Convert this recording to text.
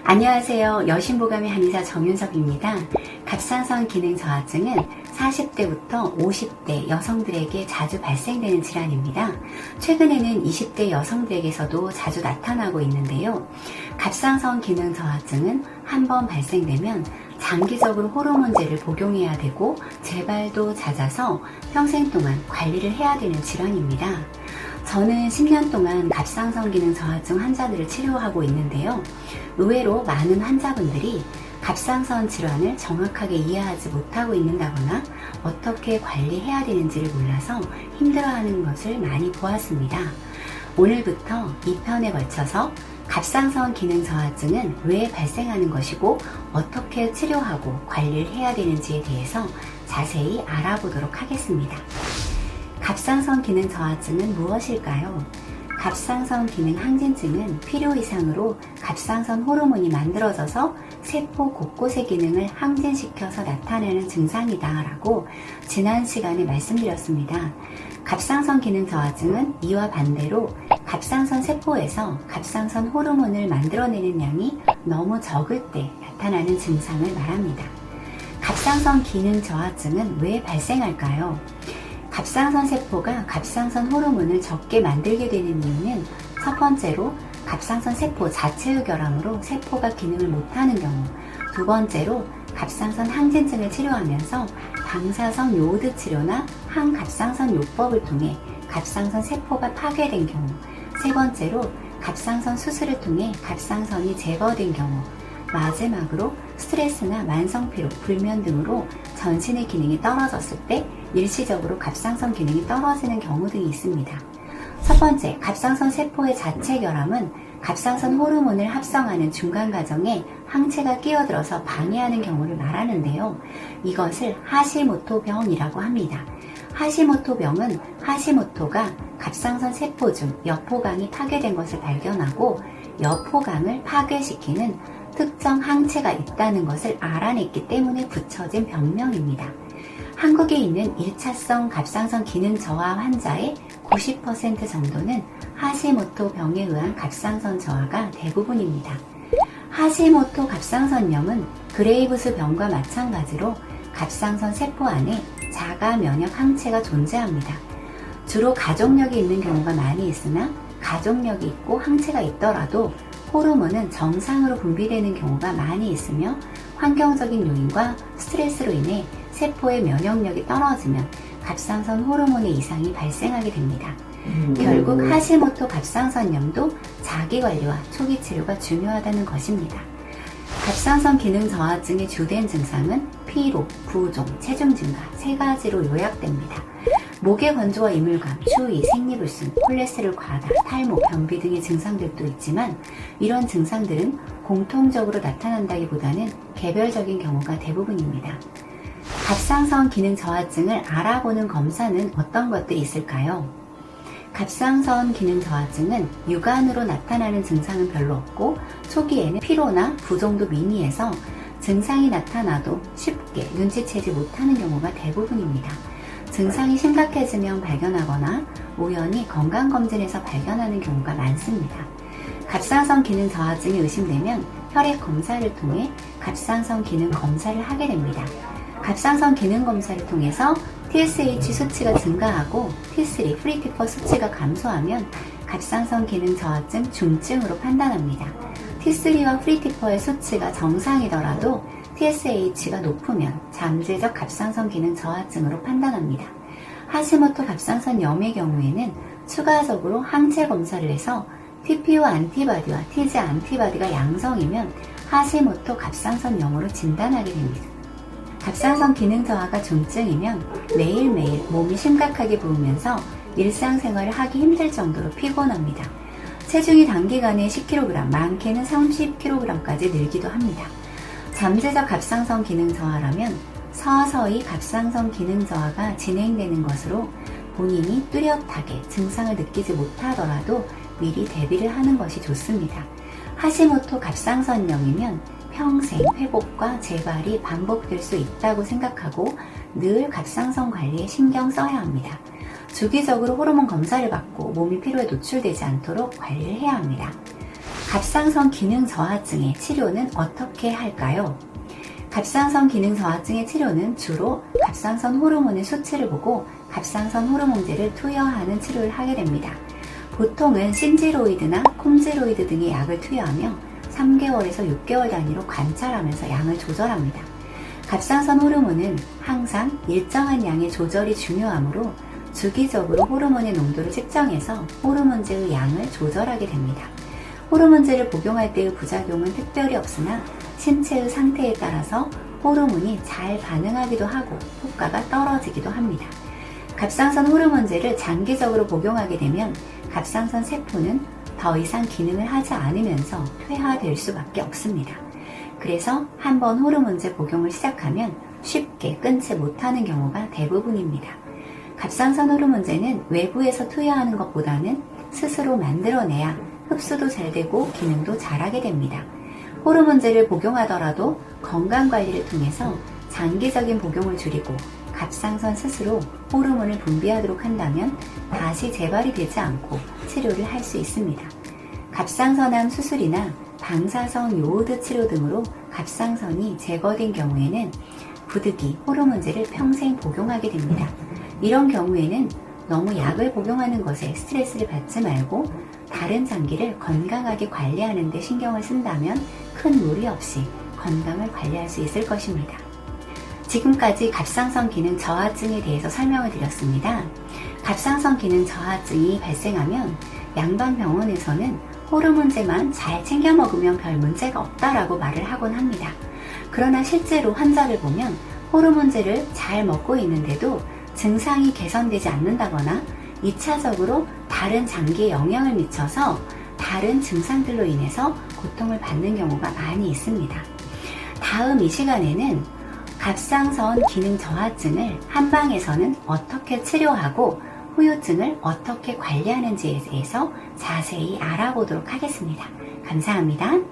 안녕하세요. 여신보감의 한의사 정윤석입니다. 갑상선 기능 저하증은 40대부터 50대 여성들에게 자주 발생되는 질환입니다. 최근에는 20대 여성들에게서도 자주 나타나고 있는데요. 갑상선 기능 저하증은 한번 발생되면 장기적으로 호르몬제를 복용해야 되고 재발도 잦아서 평생 동안 관리를 해야 되는 질환입니다. 저는 10년 동안 갑상선 기능 저하증 환자들을 치료하고 있는데요. 의외로 많은 환자분들이 갑상선 질환을 정확하게 이해하지 못하고 있는다거나 어떻게 관리해야 되는지를 몰라서 힘들어하는 것을 많이 보았습니다. 오늘부터 2편에 걸쳐서 갑상선 기능 저하증은 왜 발생하는 것이고 어떻게 치료하고 관리를 해야 되는지에 대해서 자세히 알아보도록 하겠습니다. 갑상선 기능 저하증은 무엇일까요? 갑상선 기능 항진증은 필요 이상으로 갑상선 호르몬이 만들어져서 세포 곳곳의 기능을 항진시켜서 나타내는 증상이다 라고 지난 시간에 말씀드렸습니다. 갑상선 기능 저하증은 이와 반대로 갑상선 세포에서 갑상선 호르몬을 만들어내는 양이 너무 적을 때 나타나는 증상을 말합니다. 갑상선 기능 저하증은 왜 발생할까요? 갑상선 세포가 갑상선 호르몬을 적게 만들게 되는 이유는 첫 번째로 갑상선 세포 자체의 결함으로 세포가 기능을 못하는 경우, 두 번째로 갑상선 항진증을 치료하면서 방사선 요오드 치료나 항갑상선 요법을 통해 갑상선 세포가 파괴된 경우, 세 번째로 갑상선 수술을 통해 갑상선이 제거된 경우, 마지막으로 스트레스나 만성피로, 불면 등으로 전신의 기능이 떨어졌을 때 일시적으로 갑상선 기능이 떨어지는 경우 등이 있습니다. 첫 번째, 갑상선 세포의 자체 결함은 갑상선 호르몬을 합성하는 중간 과정에 항체가 끼어들어서 방해하는 경우를 말하는데요. 이것을 하시모토병이라고 합니다. 하시모토병은 하시모토가 갑상선 세포 중 여포강이 파괴된 것을 발견하고 여포강을 파괴시키는 특정 항체가 있다는 것을 알아냈기 때문에 붙여진 병명입니다. 한국에 있는 1차성 갑상선 기능 저하 환자의 90% 정도는 하시모토 병에 의한 갑상선 저하가 대부분입니다. 하시모토 갑상선염은 그레이브스 병과 마찬가지로 갑상선 세포 안에 자가 면역 항체가 존재합니다. 주로 가족력이 있는 경우가 많이 있으나 가족력이 있고 항체가 있더라도 호르몬은 정상으로 분비되는 경우가 많이 있으며 환경적인 요인과 스트레스로 인해 세포의 면역력이 떨어지면 갑상선 호르몬의 이상이 발생하게 됩니다. 결국 하시모토 갑상선염도 자기관리와 초기 치료가 중요하다는 것입니다. 갑상선 기능 저하증의 주된 증상은 피로, 부종, 체중 증가 세 가지로 요약됩니다. 목의 건조와 이물감, 추위, 생리불순, 콜레스테롤 과다, 탈모, 변비 등의 증상들도 있지만 이런 증상들은 공통적으로 나타난다기보다는 개별적인 경우가 대부분입니다. 갑상선 기능 저하증을 알아보는 검사는 어떤 것들이 있을까요? 갑상선 기능 저하증은 육안으로 나타나는 증상은 별로 없고 초기에는 피로나 부종도 미미해서 증상이 나타나도 쉽게 눈치채지 못하는 경우가 대부분입니다. 증상이 심각해지면 발견하거나 우연히 건강검진에서 발견하는 경우가 많습니다. 갑상선 기능 저하증이 의심되면 혈액 검사를 통해 갑상선 기능 검사를 하게 됩니다. 갑상선 기능 검사를 통해서 TSH 수치가 증가하고 T3, 프리티퍼 수치가 감소하면 갑상선 기능 저하증 중증으로 판단합니다. T3와 프리티퍼의 수치가 정상이더라도 TSH가 높으면 잠재적 갑상선 기능 저하증으로 판단합니다. 하시모토 갑상선염의 경우에는 추가적으로 항체 검사를 해서 TPO 안티바디와 TG 안티바디가 양성이면 하시모토 갑상선염으로 진단하게 됩니다. 갑상선 기능 저하가 중증이면 매일매일 몸이 심각하게 부으면서 일상생활을 하기 힘들 정도로 피곤합니다. 체중이 단기간에 10kg, 많게는 30kg까지 늘기도 합니다. 잠재적 갑상선 기능 저하라면 서서히 갑상선 기능 저하가 진행되는 것으로 본인이 뚜렷하게 증상을 느끼지 못하더라도 미리 대비를 하는 것이 좋습니다. 하시모토 갑상선염이면 평생 회복과 재발이 반복될 수 있다고 생각하고 늘 갑상선 관리에 신경 써야 합니다. 주기적으로 호르몬 검사를 받고 몸이 피로에 노출되지 않도록 관리를 해야 합니다. 갑상선 기능 저하증의 치료는 어떻게 할까요? 갑상선 기능 저하증의 치료는 주로 갑상선 호르몬의 수치를 보고 갑상선 호르몬제를 투여하는 치료를 하게 됩니다. 보통은 신지로이드나 콤지로이드 등의 약을 투여하며 3개월에서 6개월 단위로 관찰하면서 양을 조절합니다. 갑상선 호르몬은 항상 일정한 양의 조절이 중요하므로 주기적으로 호르몬의 농도를 측정해서 호르몬제의 양을 조절하게 됩니다. 호르몬제를 복용할 때의 부작용은 특별히 없으나 신체의 상태에 따라서 호르몬이 잘 반응하기도 하고 효과가 떨어지기도 합니다. 갑상선 호르몬제를 장기적으로 복용하게 되면 갑상선 세포는 더 이상 기능을 하지 않으면서 퇴화될 수밖에 없습니다. 그래서 한번 호르몬제 복용을 시작하면 쉽게 끊지 못하는 경우가 대부분입니다. 갑상선 호르몬제는 외부에서 투여하는 것보다는 스스로 만들어내야 흡수도 잘 되고 기능도 잘하게 됩니다. 호르몬제를 복용하더라도 건강관리를 통해서 장기적인 복용을 줄이고 갑상선 스스로 호르몬을 분비하도록 한다면 다시 재발이 되지 않고 치료를 할 수 있습니다. 갑상선암 수술이나 방사선 요오드 치료 등으로 갑상선이 제거된 경우에는 부득이 호르몬제를 평생 복용하게 됩니다. 이런 경우에는 너무 약을 복용하는 것에 스트레스를 받지 말고 다른 장기를 건강하게 관리하는 데 신경을 쓴다면 큰 무리 없이 건강을 관리할 수 있을 것입니다. 지금까지 갑상선 기능 저하증에 대해서 설명을 드렸습니다. 갑상선 기능 저하증이 발생하면 양방병원에서는 호르몬제만 잘 챙겨 먹으면 별 문제가 없다라고 말을 하곤 합니다. 그러나 실제로 환자를 보면 호르몬제를 잘 먹고 있는데도 증상이 개선되지 않는다거나 2차적으로 다른 장기에 영향을 미쳐서 다른 증상들로 인해서 고통을 받는 경우가 많이 있습니다. 다음 이 시간에는 갑상선 기능 저하증을 한방에서는 어떻게 치료하고 후유증을 어떻게 관리하는지에 대해서 자세히 알아보도록 하겠습니다. 감사합니다.